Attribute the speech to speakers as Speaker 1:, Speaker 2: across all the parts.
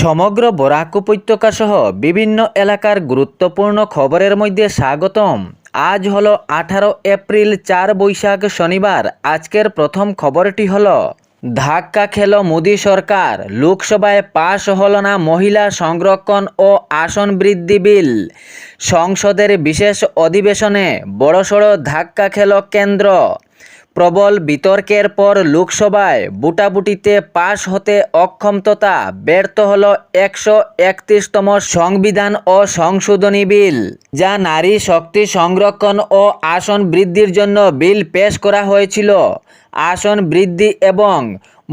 Speaker 1: সমগ্র বরাক উপত্যকা সহ বিভিন্ন এলাকার গুরুত্বপূর্ণ খবরের মধ্যে স্বাগতম। আজ হলো 18 এপ্রিল, 4 বৈশাখ, শনিবার। আজকের প্রথম খবরটি হলো ধাক্কা খেল মোদী সরকার, লোকসভায় পাশ হল না মহিলা সংরক্ষণ ও আসন বৃদ্ধি বিল। সংসদের বিশেষ অধিবেশনে বড়সড় ধাক্কা খেল কেন্দ্র। প্রবল বিতর্কের পর লোকসভায় বুটাবুটিতে পাশ হতে অক্ষম তথা ব্যর্থ হল 131তম সংবিধান ও সংশোধনী বিল, যা নারী শক্তি সংরক্ষণ ও আসন বৃদ্ধির জন্য বিল পেশ করা হয়েছিল। আসন বৃদ্ধি এবং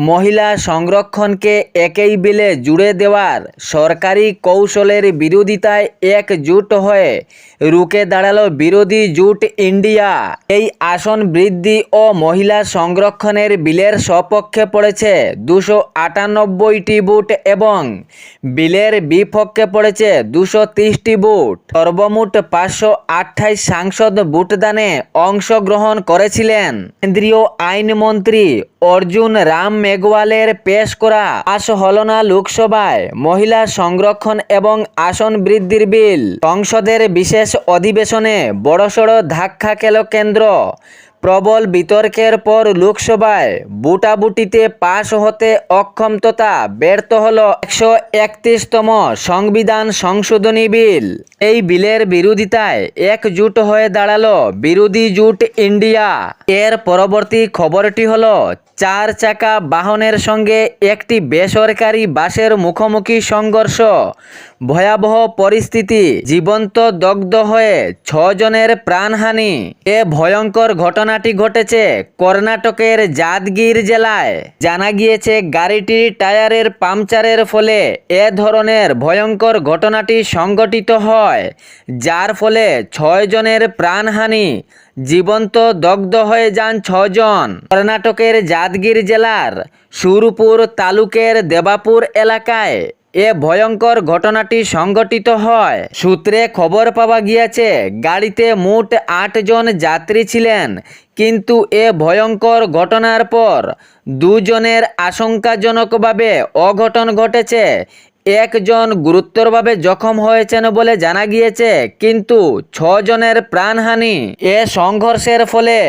Speaker 1: মহিলা সংরক্ষণকে একই বিলে জুড়ে দেওয়ার সরকারি কৌশলের বিরোধিতায় একজোট হয়ে রুখে দাঁড়ালো বিরোধী জোট ইন্ডিয়া। এই আসন বৃদ্ধি ও মহিলা সংরক্ষণের বিলের সপক্ষে পড়েছে 298টি ভোট এবং বিলের বিপক্ষে পড়েছে 230টি ভোট। সর্বমোট 528 সাংসদ ভোটদানে অংশগ্রহণ করেছিলেন। কেন্দ্রীয় আইনমন্ত্রী অর্জুন রাম মেঘওয়ালের পেশ করা পাশ হল না লোকসভায় মহিলা সংরক্ষণ এবং আসন বৃদ্ধির বিল। সংসদের বিশেষ অধিবেশনে বড়সড় ধাক্কা খেল কেন্দ্র। প্রবল বিতর্কের পর লোকসভায় বুটাবুটিতে পাশ হতে অক্ষম তথা ব্যর্থ হল 131তম সংবিধান সংশোধনী বিল। এই বিলের বিরোধিতায় একজোট হয়ে দাঁড়ালো বিরোধী জোট ইন্ডিয়া। এর পরবর্তী খবরটি হলো 4 চাকা বাহনের সঙ্গে একটি বেসরকারি বাসের মুখোমুখি সংঘর্ষ, ভয়াবহ পরিস্থিতি, জীবন্ত দগ্ধ হয়ে 6 জনের প্রাণহানি। এ ভয়ঙ্কর ঘটনাটি ঘটেছে কর্ণাটকের যাদগির জেলায়। জানা গিয়েছে গাড়িটির টায়ারের পাংচারের ফলে এ ধরনের ভয়ঙ্কর ঘটনাটি সংঘটিত হয়, যার ফলে 6 জনের প্রাণহানি, জীবন্ত দগ্ধ হয়ে যান 6 জন। কর্ণাটকের যাদগির জেলার সুরপুর তালুকের দেবাপুর এলাকায় এ ভয়ঙ্কর ঘটনাটি সংঘটিত হয়। সূত্রে খবর পাওয়া গিয়েছে গাড়িতে মোট 8 জন যাত্রী ছিলেন, কিন্তু এ ভয়ঙ্কর ঘটনার পর 2 জনের আশঙ্কাজনকভাবে অঘটন ঘটেছে। 1 জন গুরুতরভাবে জখম হয়েছেন বলে জানা গিয়েছে, কিন্তু 6 জনের প্রাণহানি। এ সংঘর্ষের ফলে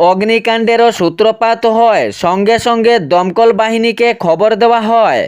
Speaker 1: অগ্নিকাণ্ডেরও সূত্রপাত হয়। সঙ্গে সঙ্গে দমকল বাহিনীকে খবর দেওয়া হয়।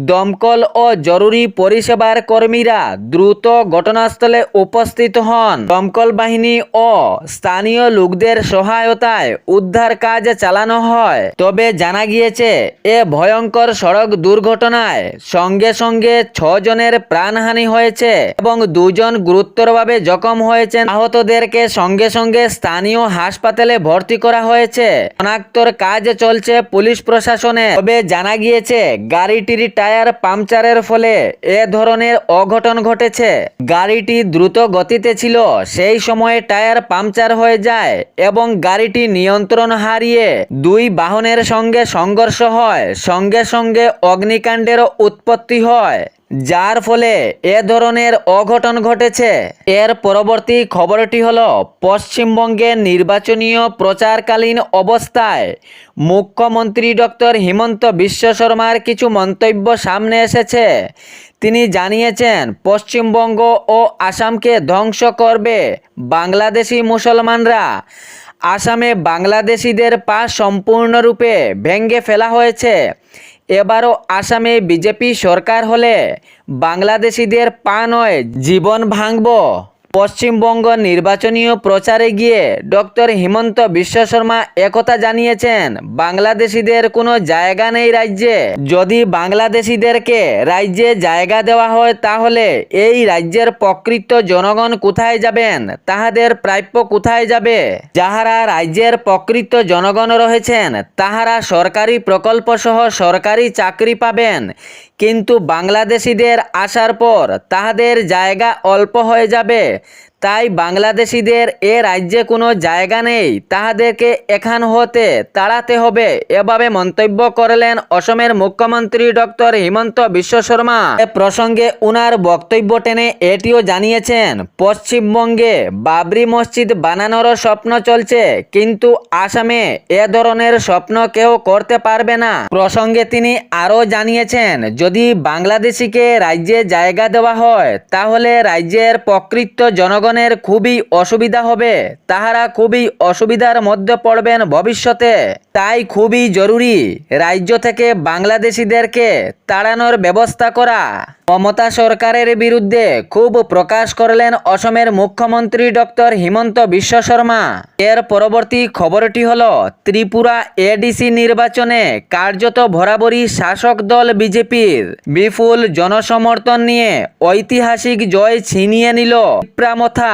Speaker 1: দমকল ও জরুরি পরিষেবার কর্মীরা দ্রুত ঘটনাস্থলে উপস্থিত হন। দমকল বাহিনী ও স্থানীয় লোকদের সহায়তায় উদ্ধার কাজ চালানো হয়। তবে জানা গিয়েছে এ ভয়ঙ্কর সড়ক দুর্ঘটনায় সঙ্গে সঙ্গে 6 জনের প্রাণহানি হয়েছে এবং 2 জন গুরুতরভাবে জখম হয়েছেন। আহতদেরকে সঙ্গে সঙ্গে স্থানীয় হাসপাতালে ভর্তি করা হয়েছে। শনাক্তর কাজ চলছে পুলিশ প্রশাসনে। তবে জানা গিয়েছে গাড়িটির টায়ার পাংচারের ফলে এ ধরনের অঘটন ঘটেছে। গাড়িটি দ্রুত গতিতে ছিল, সেই সময়ে টায়ার পাংচার হয়ে যায় এবং গাড়িটি নিয়ন্ত্রণ হারিয়ে 2 বাহনের সঙ্গে সংঘর্ষ হয়। সঙ্গে সঙ্গে অগ্নিকাণ্ডেরও উৎপত্তি হয়, যার ফলে এ ধরনের অঘটন ঘটেছে। এর পরবর্তী খবরটি হলো পশ্চিমবঙ্গে নির্বাচনীয় প্রচারকালীন অবস্থায় মুখ্যমন্ত্রী ডক্টর হিমন্ত বিশ্ব শর্মার কিছু মন্তব্য সামনে এসেছে। তিনি জানিয়েছেন পশ্চিমবঙ্গ ও আসামকে ধ্বংস করবে বাংলাদেশি মুসলমানরা। আসামে বাংলাদেশিদের পা সম্পূর্ণরূপে ভেঙে ফেলা হয়েছে। এবারও আসামে বিজেপি সরকার হলে বাংলাদেশিদের পা নয়, জীবন ভাঙব। পশ্চিমবঙ্গ নির্বাচনীয় প্রচারে গিয়ে ডক্টর হিমন্ত বিশ্ব শর্মা একথা জানিয়েছেন, বাংলাদেশিদের কোনো জায়গা নেই রাজ্যে। যদি বাংলাদেশিদেরকে রাজ্যে জায়গা দেওয়া হয় তাহলে এই রাজ্যের প্রকৃত জনগণ কোথায় যাবেন? তাহাদের প্রাপ্য কোথায় যাবে? যাহারা রাজ্যের প্রকৃত জনগণ রয়েছেন তাহারা সরকারি প্রকল্প সহ সরকারি চাকরি পাবেন, কিন্তু বাংলাদেশিদের আসার পর তাহাদের জায়গা অল্প হয়ে যাবে। তাই বাংলাদেশিদের এ রাজ্যে কোনো জায়গা নেই, তাহাদেরকে এখান হতে তাড়াতে হবে, এভাবে মন্তব্য করলেন অসমের মুখ্যমন্ত্রী ডক্টর হিমন্ত বিশ্ব শর্মা। এ প্রসঙ্গে উনার বক্তব্য টেনে এটিও জানিয়েছেন, পশ্চিমবঙ্গে বাবরি মসজিদ বানানোর স্বপ্ন চলছে, কিন্তু আসামে এ ধরনের স্বপ্ন কেউ করতে পারবে না। প্রসঙ্গে তিনি আরও জানিয়েছেন, যদি বাংলাদেশিকে রাজ্যে জায়গা দেওয়া হয় তাহলে রাজ্যের প্রকৃত জনগণের খুবই অসুবিধা হবে, তাহারা খুবই অসুবিধার মধ্যে পড়বেন ভবিষ্যতে। তাই খুবই জরুরি রাজ্য থেকে বাংলাদেশিদেরকে তাড়ানোর ব্যবস্থা করা। মমতা সরকারের বিরুদ্ধে ক্ষোভ প্রকাশ করলেন অসমের মুখ্যমন্ত্রী ডক্টর হিমন্ত বিশ্ব শর্মা। এর পরবর্তী খবরটি হল, ত্রিপুরা এডিসি নির্বাচনে কার্যত বরাবরই শাসক দল বিজেপির বিপুল জনসমর্থন নিয়ে ঐতিহাসিক জয় ছিনিয়ে নিল ত্রিপুরামথা।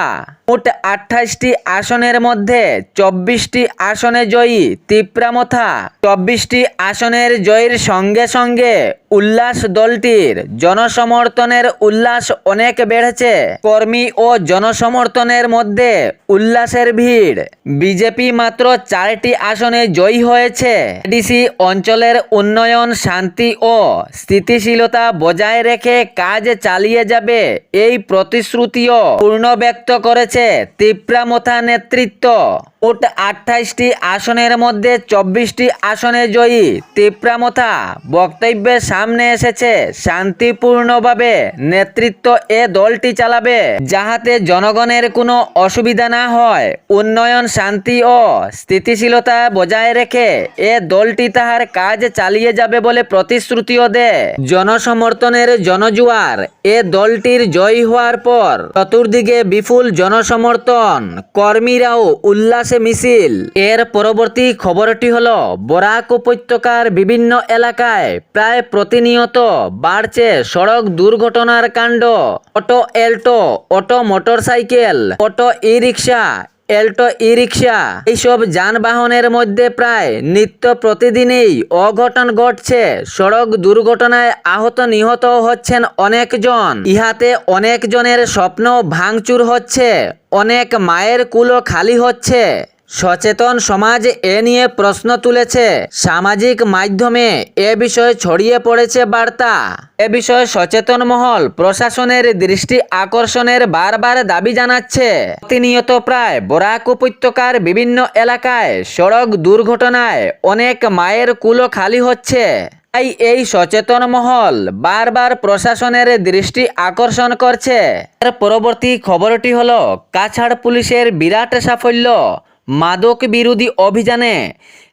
Speaker 1: মোট 28টি আসনের মধ্যে 24টি আসনে জয়ী ত্রিপুরামথা। 24টি আসনের জয়ের সঙ্গে সঙ্গে উল্লাস দলটির জনসমর্থনের উল্লাস অনেক বেড়েছে। কর্মী ও জনসমর্থনের মধ্যে উল্লাসের ভিড়। বিজেপি মাত্র 4টি আসনে জয়ী হয়েছে। এডিসি অঞ্চলের উন্নয়ন, শান্তি ও স্থিতিশীলতা বজায় রেখে কাজ চালিয়ে যাবে, এই প্রতিশ্রুতিও পূর্ণ ব্যক্ত করেছে ত্রিপুরামথা নেতৃত্ব। মোট 28টি আসনের মধ্যে 24টি আসনে জয়ী ত্রিপুরামথা। বক্তব্যের সামনে এসেছে, শান্তিপূর্ণভাবে নেতৃত্ব এ দলটি চালাবে, যাহাতে জনগণের কোনো অসুবিধা না হয়। উন্নয়ন, শান্তি ও স্থিতিশীলতা বজায় রেখে এ দলটি তাহার কাজ চালিয়ে যাবে বলে প্রতিশ্রুতিও দেয়। জনসমর্থনের জনজোয়ার। এ দলটির জয়ী হওয়ার পর চতুর্দিকে বিপুল জনসমর্থন, কর্মীরাও উল্লাসে মিছিল। এর পরবর্তী খবরটি হল, বরাক উপত্যকার বিভিন্ন এলাকায় প্রায় প্রতিনিয়ত বাড়ছে সড়ক দুর্ঘটনার কাণ্ড। Auto, Alto, auto motorcycle, auto e rickshaw, Alto e rickshaw, এইসব যানবাহনের মধ্যে প্রায় নিত্য প্রতিদিনই অঘটন ঘটছে। সড়ক দুর্ঘটনায় আহত নিহত হচ্ছেন অনেকজন। ইহাতে অনেকজনের স্বপ্ন ভাঙচুর হচ্ছে, অনেক মায়ের কুলো খালি হচ্ছে। সচেতন সমাজ এ নিয়ে প্রশ্ন তুলেছে। সামাজিক মাধ্যমে এ বিষয়ে ছড়িয়ে পড়েছে বার্তা। এ বিষয়ে সচেতন মহল প্রশাসনের দৃষ্টি আকর্ষণের বারবার দাবি জানাচ্ছে। প্রতিনিয়ত প্রায় বরাক উপত্যকার বিভিন্ন এলাকায় সড়ক দুর্ঘটনায় অনেক মায়ের কুলো খালি হচ্ছে। তাই এই সচেতন মহল বারবার প্রশাসনের দৃষ্টি আকর্ষণ করছে। এর পরবর্তী খবরটি হলো, কাছাড় পুলিশের বিরাট সাফল্য। মাদক বিরোধী অভিযানে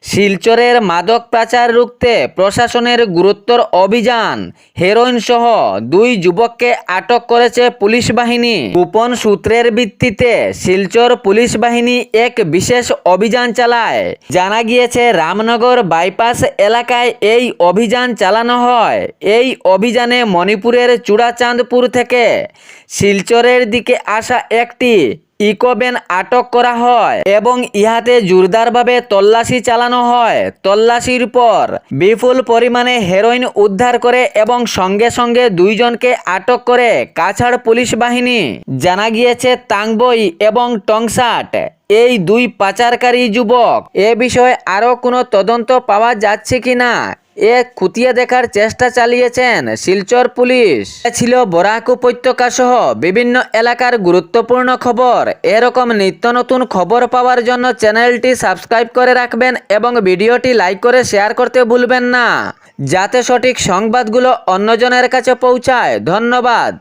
Speaker 1: শিলচরের মাদক পাচার রুখতে প্রশাসনের গুরুত্বর অভিযান। হেরোইন সহ 2 যুবককে আটক করেছে পুলিশ বাহিনী। গোপন সূত্রের ভিত্তিতে শিলচর পুলিশ বাহিনী এক বিশেষ অভিযান চালায়। জানা গিয়েছে, রামনগর বাইপাস এলাকায় এই অভিযান চালানো হয়। এই অভিযানে মণিপুরের চূড়াচাঁদপুর থেকে শিলচরের দিকে আসা একটি ইকোভ্যান আটক করা হয় এবং ইহাতে জোরদারভাবে তল্লাশি চালানো হয়। তল্লাশির পর বিপুল পরিমাণে হেরোইন উদ্ধার করে এবং সঙ্গে সঙ্গে 2 জনকে আটক করে কাছাড় পুলিশ বাহিনী। জানা গিয়েছে, তাংবই এবং টংসাট এই 2 পাচারকারী যুবক। এ বিষয়ে আরও কোনো তদন্ত পাওয়া যাচ্ছে কিনা এ খতিয়ে দেখার চেষ্টা চালিয়েছেন শিলচর পুলিশ। ছিল বরাক উপত্যকা সহ বিভিন্ন এলাকার গুরুত্বপূর্ণ খবর। এরকম নিত্য নতুন খবর পাওয়ার জন্য চ্যানেলটি সাবস্ক্রাইব করে রাখবেন এবং ভিডিওটি লাইক করে শেয়ার করতে ভুলবেন না, যাতে সঠিক সংবাদগুলো অন্যজনের কাছে পৌঁছায়। ধন্যবাদ।